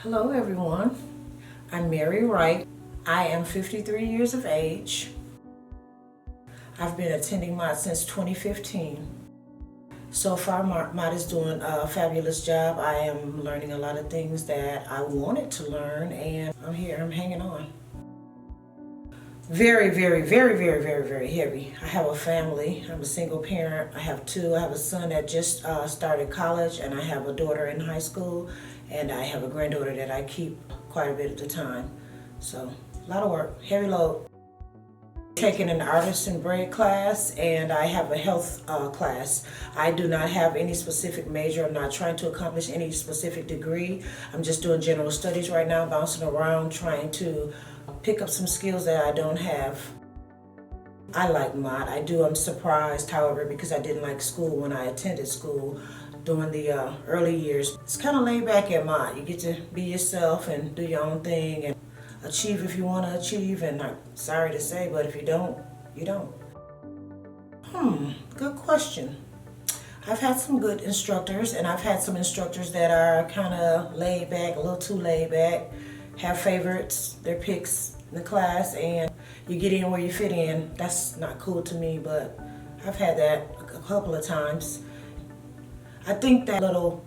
Hello everyone, I'm Mary Wright. I am 53 years of age. I've been attending MOD since 2015. So far MOD is doing a fabulous job. I am learning a lot of things that I wanted to learn, and I'm here, I'm hanging on. Very heavy. I have a family. I'm a single parent. I have a son that just started college, and I have a daughter in high school, and I have a granddaughter that I keep quite a bit at the time. So a lot of work, heavy load. Taking an artist and braid class, and I have a health class. I do not have any specific major. I'm not trying to accomplish any specific degree. I'm just doing general studies right now, bouncing around, trying to pick up some skills that I don't have. I like MOD. I do. I'm surprised, however, because I didn't like school when I attended school during the early years. It's kind of laid back at MOD. You get to be yourself and do your own thing and achieve if you want to achieve, and I'm sorry to say, but if you don't, you don't. Good question. I've had some good instructors, and I've had some instructors that are kind of laid back, a little too laid back, have favorites, their picks in the class, and you get in where you fit in. That's not cool to me, but I've had that a couple of times. I think that little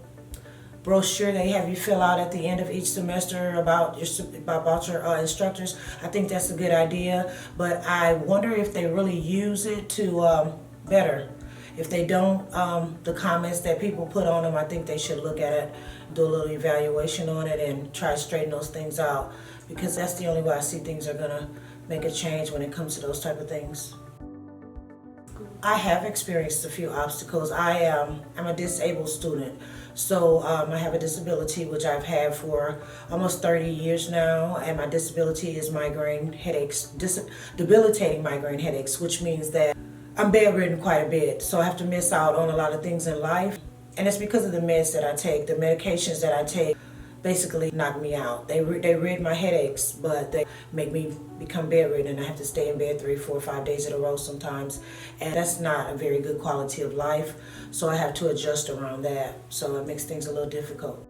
brochure they have you fill out at the end of each semester about your instructors, I think that's a good idea, but I wonder if they really use it to better. If they don't, the comments that people put on them, I think they should look at it, do a little evaluation on it, and try to straighten those things out, because that's the only way I see things are gonna make a change when it comes to those type of things. I have experienced a few obstacles. I'm a disabled student. So I have a disability which I've had for almost 30 years now, and my disability is migraine headaches, debilitating migraine headaches, which means that I'm bedridden quite a bit, so I have to miss out on a lot of things in life. And it's because of the meds that I take. The medications that I take basically knock me out. They rid my headaches, but they make me become bedridden. I have to stay in bed 3, 4, 5 days in a row sometimes, and that's not a very good quality of life, so I have to adjust around that, so it makes things a little difficult.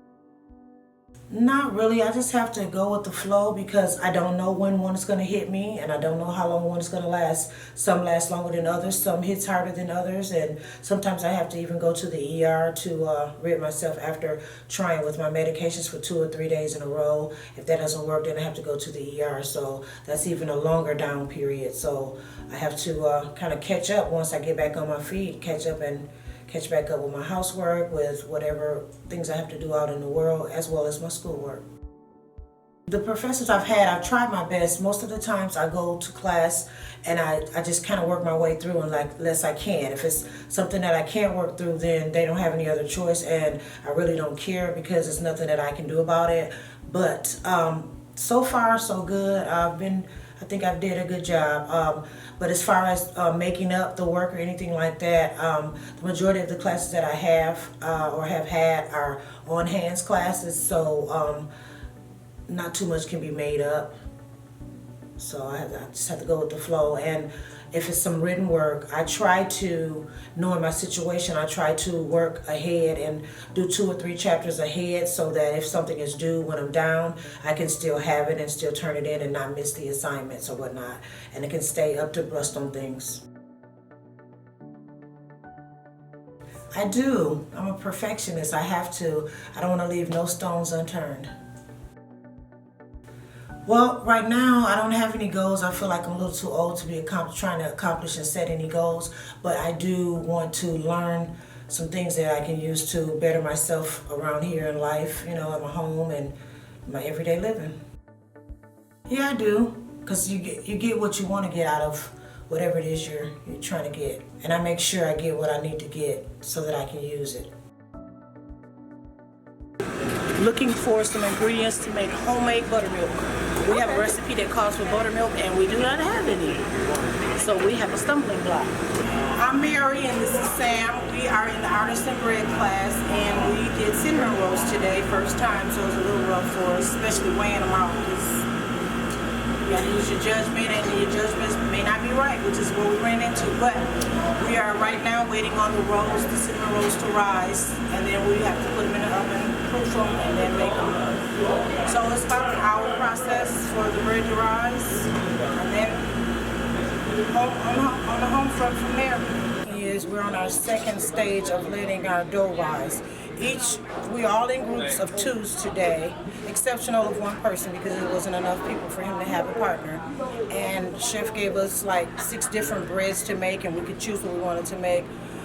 Not really. I just have to go with the flow, because I don't know when one is going to hit me, and I don't know how long one is going to last. Some last longer than others, some hits harder than others, and sometimes I have to even go to the ER to rid myself after trying with my medications for 2 or 3 days in a row. If that doesn't work, then I have to go to the ER, so that's even a longer down period. So I have to kind of catch up once I get back on my feet, catch back up with my housework, with whatever things I have to do out in the world, as well as my schoolwork. The professors I've had, I've tried my best. Most of the times I go to class and I just kind of work my way through, and unless I can. If it's something that I can't work through, then they don't have any other choice, and I really don't care, because there's nothing that I can do about it. But so far so good. I think I've did a good job. But as far as making up the work or anything like that, the majority of the classes that I have or have had are on-hands classes, so not too much can be made up. So I just have to go with the flow. And if it's some written work, I try to, knowing my situation, I try to work ahead and do 2 or 3 chapters ahead, so that if something is due when I'm down, I can still have it and still turn it in and not miss the assignments or whatnot. And it can stay up to brust on things. I do. I'm a perfectionist. I have to. I don't want to leave no stones unturned. Well, right now, I don't have any goals. I feel like I'm a little too old to be trying to accomplish and set any goals, but I do want to learn some things that I can use to better myself around here in life, at my home and my everyday living. Yeah, I do, because you get what you want to get out of whatever it is you're trying to get, and I make sure I get what I need to get so that I can use it. Looking for some ingredients to make homemade buttermilk. We have a recipe that calls for buttermilk, and we do not have any. So we have a stumbling block. I'm Mary, and this is Sam. We are in the artist and bread class, and we did cinnamon rolls today, first time, so it's a little rough for us, especially weighing them out. You gotta use your judgment, and your judgments may not be right, which is what we ran into. But we are right now waiting on the cinnamon rolls to rise, and then we have to put them in the oven, proof them, and then make them. It's about an hour process for the bread to rise, and then on the home front from there. We're on our second stage of letting our dough rise. We all in groups of 2s today, exceptional of one person because it wasn't enough people for him to have a partner. And chef gave us like 6 different breads to make, and we could choose what we wanted to make.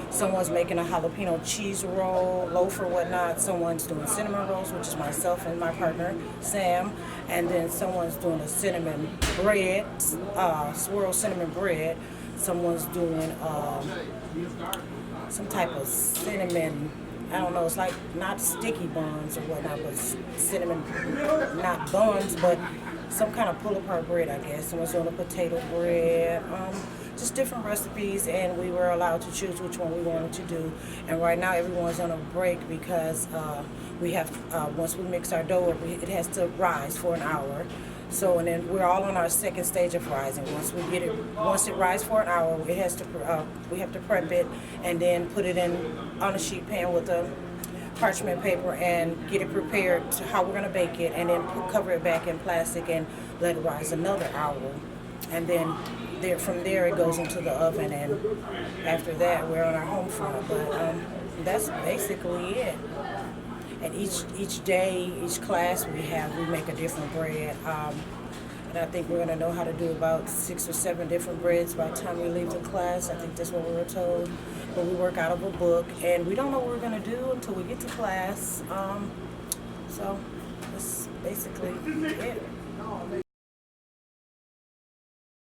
Someone's making a jalapeno cheese roll, loaf or whatnot. Someone's doing cinnamon rolls, which is myself and my partner, Sam. And then someone's doing a cinnamon bread, swirl cinnamon bread. Someone's doing some type of cinnamon, I don't know, it's like not sticky buns or whatnot, but cinnamon, not buns, but some kind of pull-apart bread, I guess. Someone's doing a potato bread, just different recipes, and we were allowed to choose which one we wanted to do. And right now everyone's on a break because we have, once we mix our dough, it has to rise for an hour. So, and then we're all on our second stage of rising. Once it rises for an hour, it has to, we have to prep it and then put it on a sheet pan with a parchment paper and get it prepared to how we're going to bake it, and then cover it back in plastic and let it rise another hour. And then from there it goes into the oven, and after that we're on our home front. But that's basically it. And each day, each class we make a different bread. And I think we're going to know how to do about 6 or 7 different breads by the time we leave the class. I think that's what we were told. But we work out of a book, and we don't know what we're going to do until we get to class. So that's basically it.